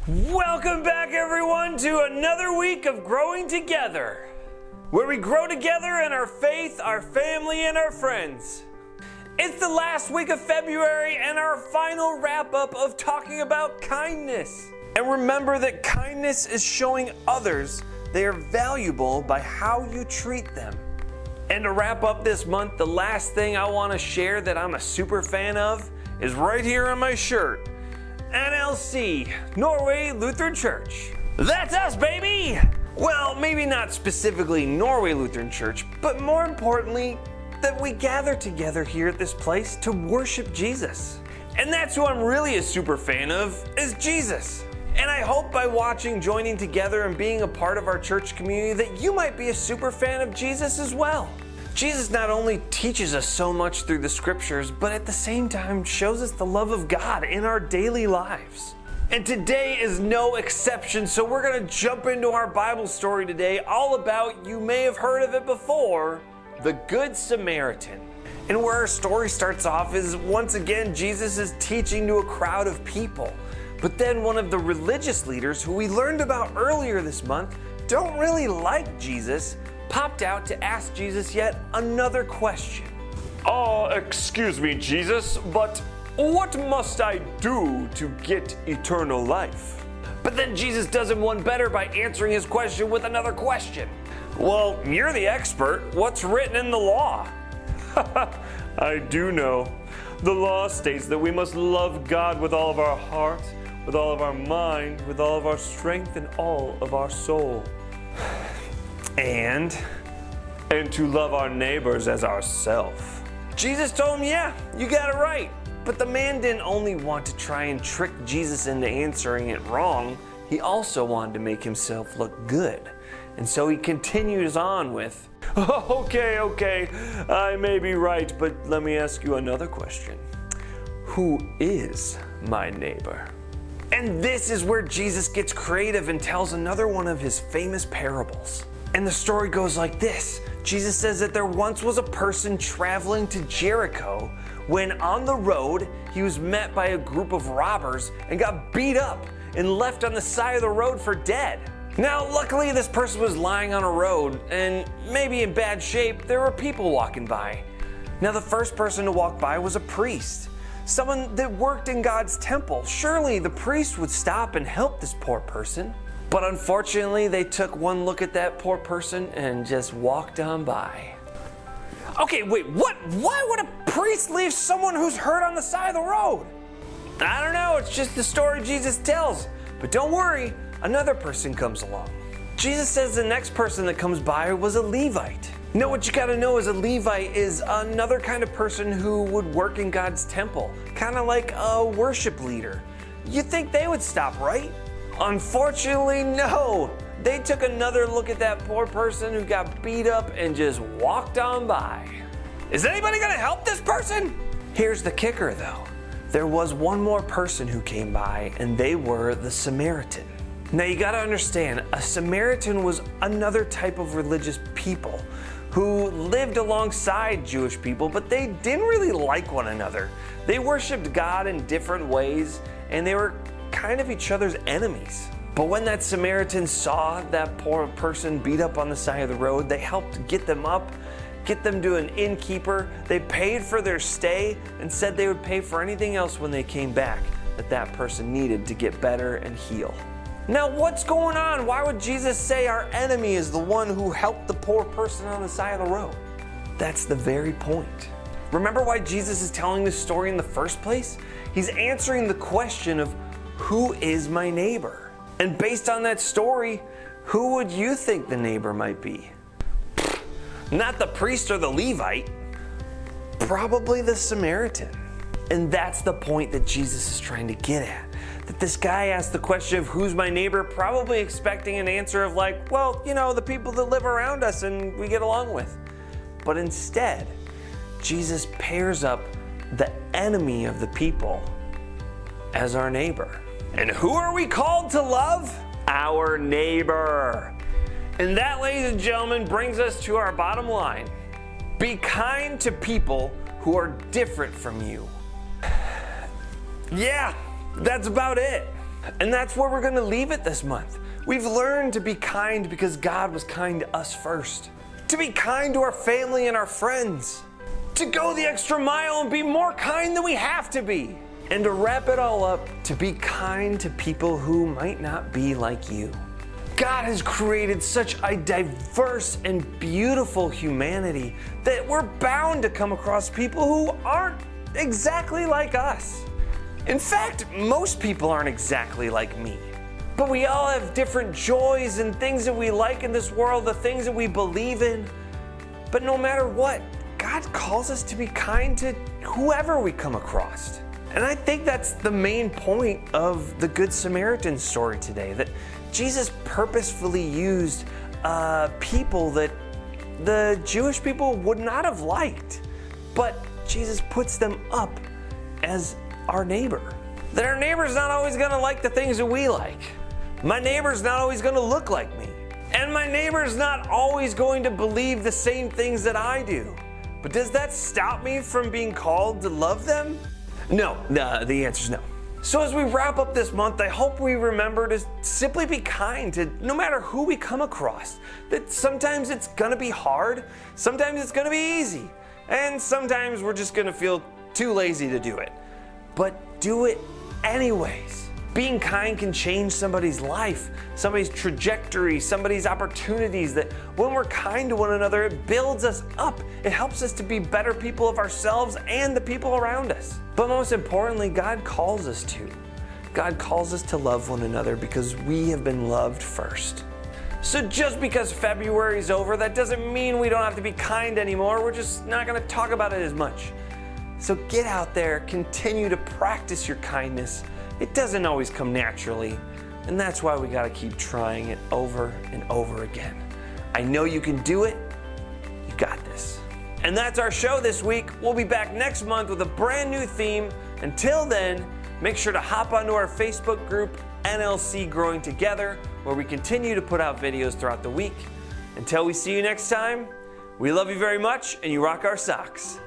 Welcome back, everyone, to another week of Growing Together, where we grow together in our faith, our family, and our friends. It's the last week of February and our final wrap-up of talking about kindness. And remember that kindness is showing others they are valuable by how you treat them. And to wrap up this month, the last thing I want to share that I'm a super fan of is right here on my shirt. NLC, Norway Lutheran Church. That's us, baby! Well, maybe not specifically Norway Lutheran Church, but more importantly, that we gather together here at this place to worship Jesus. And that's who I'm really a super fan of, is Jesus. And I hope by watching, joining together, and being a part of our church community that you might be a super fan of Jesus as well. Jesus not only teaches us so much through the scriptures, but at the same time shows us the love of God in our daily lives. And today is no exception, so we're going to jump into our Bible story today, all about, you may have heard of it before, the Good Samaritan. And where our story starts off is, once again, Jesus is teaching to a crowd of people. But then one of the religious leaders, who we learned about earlier this month, don't really like Jesus, popped out to ask Jesus yet another question. Excuse me, Jesus, but what must I do to get eternal life? But then Jesus does him one better by answering his question with another question. Well, you're the expert. What's written in the law? I do know. The law states that we must love God with all of our heart, with all of our mind, with all of our strength, and all of our soul. And to love our neighbors as ourselves. Jesus told him, yeah, you got it right. But the man didn't only want to try and trick Jesus into answering it wrong, he also wanted to make himself look good. And so he continues on with, okay, I may be right, but let me ask you another question. Who is my neighbor? And this is where Jesus gets creative and tells another one of his famous parables. And the story goes like this. Jesus says that there once was a person traveling to Jericho when on the road he was met by a group of robbers and got beat up and left on the side of the road for dead. Now, luckily this person was lying on a road and maybe in bad shape. There were people walking by. Now the first person to walk by was a priest, someone that worked in God's temple. Surely the priest would stop and help this poor person. But unfortunately, they took one look at that poor person and just walked on by. Okay, wait, what? Why would a priest leave someone who's hurt on the side of the road? I don't know, it's just the story Jesus tells. But don't worry, another person comes along. Jesus says the next person that comes by was a Levite. Now what you gotta know is a Levite is another kind of person who would work in God's temple, kind of like a worship leader. You'd think they would stop, right? Unfortunately, no. They took another look at that poor person who got beat up and just walked on by. Is anybody gonna help this person? Here's the kicker though. There was one more person who came by, and they were the Samaritan. Now you gotta understand, a Samaritan was another type of religious people who lived alongside Jewish people, but they didn't really like one another. They worshiped God in different ways, and they were kind of each other's enemies. But when that Samaritan saw that poor person beat up on the side of the road, they helped get them up, get them to an innkeeper. They paid for their stay and said they would pay for anything else when they came back that person needed to get better and heal. Now what's going on? Why would Jesus say our enemy is the one who helped the poor person on the side of the road? That's the very point. Remember why Jesus is telling this story in the first place? He's answering the question of, who is my neighbor? And based on that story, who would you think the neighbor might be? Not the priest or the Levite. Probably the Samaritan. And that's the point that Jesus is trying to get at. That this guy asked the question of who's my neighbor, probably expecting an answer of like, well, you know, the people that live around us and we get along with. But instead, Jesus pairs up the enemy of the people as our neighbor. And who are we called to love? Our neighbor. And that, ladies and gentlemen, brings us to our bottom line. Be kind to people who are different from you. Yeah, that's about it. And that's where we're going to leave it this month. We've learned to be kind because God was kind to us first. To be kind to our family and our friends. To go the extra mile and be more kind than we have to be. And to wrap it all up, to be kind to people who might not be like you. God has created such a diverse and beautiful humanity that we're bound to come across people who aren't exactly like us. In fact, most people aren't exactly like me. But we all have different joys and things that we like in this world, the things that we believe in. But no matter what, God calls us to be kind to whoever we come across. And I think that's the main point of the Good Samaritan story today, that Jesus purposefully used people that the Jewish people would not have liked. But Jesus puts them up as our neighbor. That our neighbor's not always gonna like the things that we like. My neighbor's not always gonna look like me. And my neighbor's not always going to believe the same things that I do. But does that stop me from being called to love them? No, the answer's no. So as we wrap up this month, I hope we remember to simply be kind to no matter who we come across. That sometimes it's gonna be hard, sometimes it's gonna be easy, and sometimes we're just gonna feel too lazy to do it. But do it anyways. Being kind can change somebody's life, somebody's trajectory, somebody's opportunities. That when we're kind to one another, it builds us up. It helps us to be better people of ourselves and the people around us. But most importantly, God calls us to. God calls us to love one another because we have been loved first. So just because February's over, that doesn't mean we don't have to be kind anymore. We're just not gonna talk about it as much. So get out there, continue to practice your kindness. It doesn't always come naturally, and that's why we gotta keep trying it over and over again. I know you can do it. You got this. And that's our show this week. We'll be back next month with a brand new theme. Until then, make sure to hop onto our Facebook group, NLC Growing Together, where we continue to put out videos throughout the week. Until we see you next time, we love you very much, and you rock our socks.